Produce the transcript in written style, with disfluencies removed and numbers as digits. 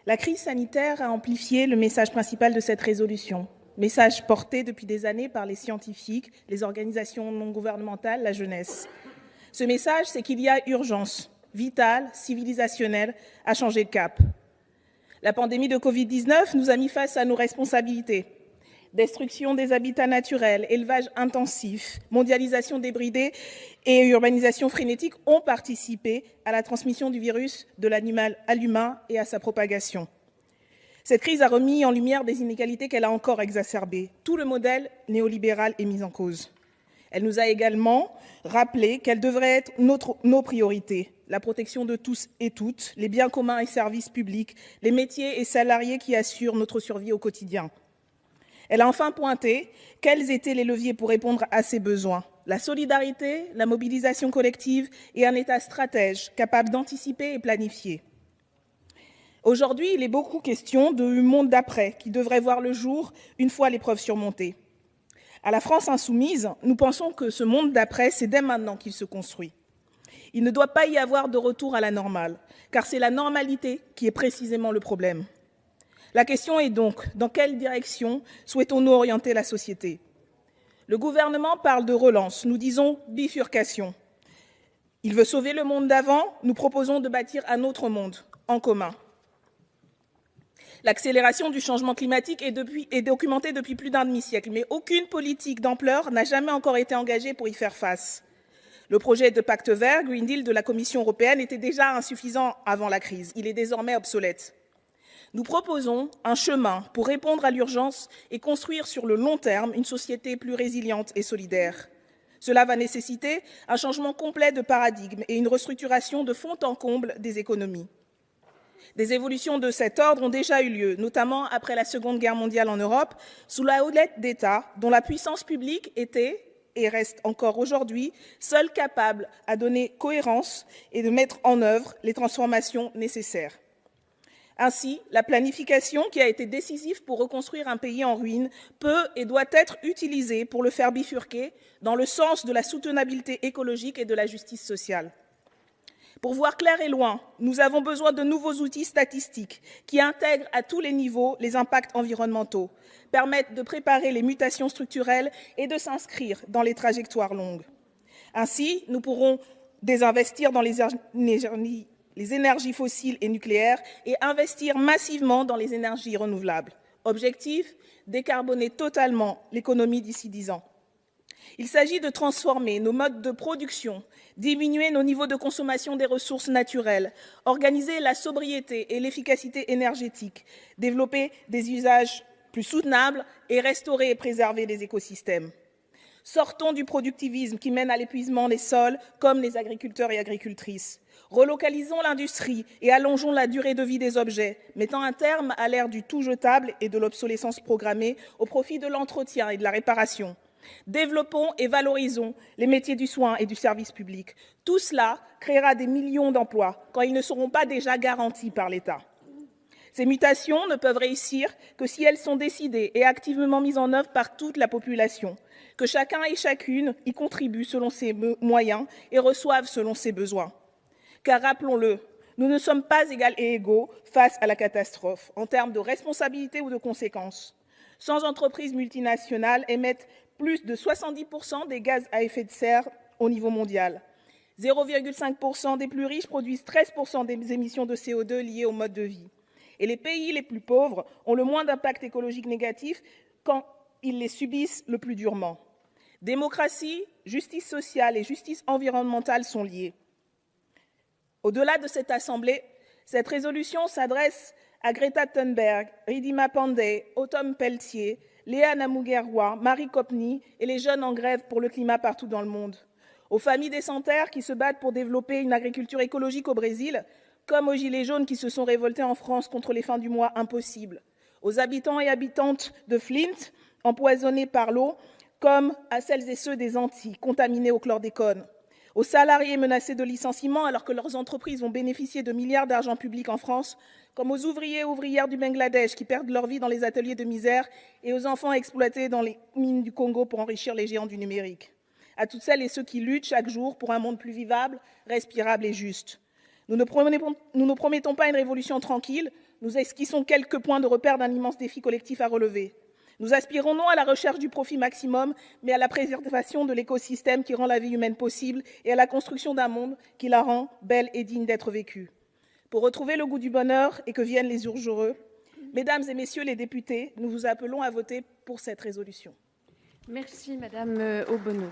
La crise sanitaire a amplifié le message principal de cette résolution, message porté depuis des années par les scientifiques, les organisations non gouvernementales, la jeunesse. Ce message, c'est qu'il y a urgence vitale, civilisationnelle, à changer de cap. La pandémie de Covid-19 nous a mis face à nos responsabilités. Destruction des habitats naturels, élevage intensif, mondialisation débridée et urbanisation frénétique ont participé à la transmission du virus de l'animal à l'humain et à sa propagation. Cette crise a remis en lumière des inégalités qu'elle a encore exacerbées. Tout le modèle néolibéral est mis en cause. Elle nous a également rappelé quelles devraient être nos priorités. La protection de tous et toutes, les biens communs et services publics, les métiers et salariés qui assurent notre survie au quotidien. Elle a enfin pointé quels étaient les leviers pour répondre à ces besoins. La solidarité, la mobilisation collective et un État stratège capable d'anticiper et planifier. Aujourd'hui, il est beaucoup question du monde d'après qui devrait voir le jour une fois l'épreuve surmontée. À la France insoumise, nous pensons que ce monde d'après, c'est dès maintenant qu'il se construit. Il ne doit pas y avoir de retour à la normale, car c'est la normalité qui est précisément le problème. La question est donc, dans quelle direction souhaitons-nous orienter la société? Le gouvernement parle de relance, nous disons bifurcation. Il veut sauver le monde d'avant, nous proposons de bâtir un autre monde, en commun. L'accélération du changement climatique est documentée depuis plus d'un demi-siècle, mais aucune politique d'ampleur n'a jamais encore été engagée pour y faire face. Le projet de pacte vert, Green Deal de la Commission européenne, était déjà insuffisant avant la crise. Il est désormais obsolète. Nous proposons un chemin pour répondre à l'urgence et construire sur le long terme une société plus résiliente et solidaire. Cela va nécessiter un changement complet de paradigme et une restructuration de fond en comble des économies. Des évolutions de cet ordre ont déjà eu lieu, notamment après la Seconde Guerre mondiale en Europe, sous la houlette d'États dont la puissance publique était et reste encore aujourd'hui seule capable à donner cohérence et de mettre en œuvre les transformations nécessaires. Ainsi, la planification, qui a été décisive pour reconstruire un pays en ruine, peut et doit être utilisée pour le faire bifurquer dans le sens de la soutenabilité écologique et de la justice sociale. Pour voir clair et loin, nous avons besoin de nouveaux outils statistiques qui intègrent à tous les niveaux les impacts environnementaux, permettent de préparer les mutations structurelles et de s'inscrire dans les trajectoires longues. Ainsi, nous pourrons désinvestir dans les énergies fossiles et nucléaires et investir massivement dans les énergies renouvelables. Objectif, décarboner totalement l'économie d'ici 10 ans. Il s'agit de transformer nos modes de production, diminuer nos niveaux de consommation des ressources naturelles, organiser la sobriété et l'efficacité énergétique, développer des usages plus soutenables et restaurer et préserver les écosystèmes. Sortons du productivisme qui mène à l'épuisement des sols, comme les agriculteurs et agricultrices. Relocalisons l'industrie et allongeons la durée de vie des objets, mettant un terme à l'ère du tout jetable et de l'obsolescence programmée au profit de l'entretien et de la réparation. Développons et valorisons les métiers du soin et du service public. Tout cela créera des millions d'emplois quand ils ne seront pas déjà garantis par l'État. Ces mutations ne peuvent réussir que si elles sont décidées et activement mises en œuvre par toute la population, que chacun et chacune y contribue selon ses moyens et reçoive selon ses besoins. Car rappelons-le, nous ne sommes pas égales et égaux face à la catastrophe, en termes de responsabilité ou de conséquences. 100 entreprises multinationales émettent plus de 70% des gaz à effet de serre au niveau mondial. 0,5% des plus riches produisent 13% des émissions de CO2 liées au mode de vie. Et les pays les plus pauvres ont le moins d'impact écologique négatif quand ils les subissent le plus durement. Démocratie, justice sociale et justice environnementale sont liées. Au-delà de cette Assemblée, cette résolution s'adresse à Greta Thunberg, Ridhima Pandey, Autumn Pelletier, Léa Namuguerwa, Marie Copny et les jeunes en grève pour le climat partout dans le monde. Aux familles des sans-terre qui se battent pour développer une agriculture écologique au Brésil, comme aux gilets jaunes qui se sont révoltés en France contre les fins du mois impossibles. Aux habitants et habitantes de Flint, empoisonnés par l'eau, comme à celles et ceux des Antilles, contaminés au chlordécone. Aux salariés menacés de licenciement alors que leurs entreprises vont bénéficier de milliards d'argent public en France, comme aux ouvriers et ouvrières du Bangladesh qui perdent leur vie dans les ateliers de misère et aux enfants exploités dans les mines du Congo pour enrichir les géants du numérique. À toutes celles et ceux qui luttent chaque jour pour un monde plus vivable, respirable et juste. Nous ne promettons pas une révolution tranquille, nous esquissons quelques points de repère d'un immense défi collectif à relever. Nous aspirons non à la recherche du profit maximum, mais à la préservation de l'écosystème qui rend la vie humaine possible et à la construction d'un monde qui la rend belle et digne d'être vécue. Pour retrouver le goût du bonheur et que viennent les jours heureux, Mesdames et Messieurs les députés, nous vous appelons à voter pour cette résolution. Merci Madame Obono.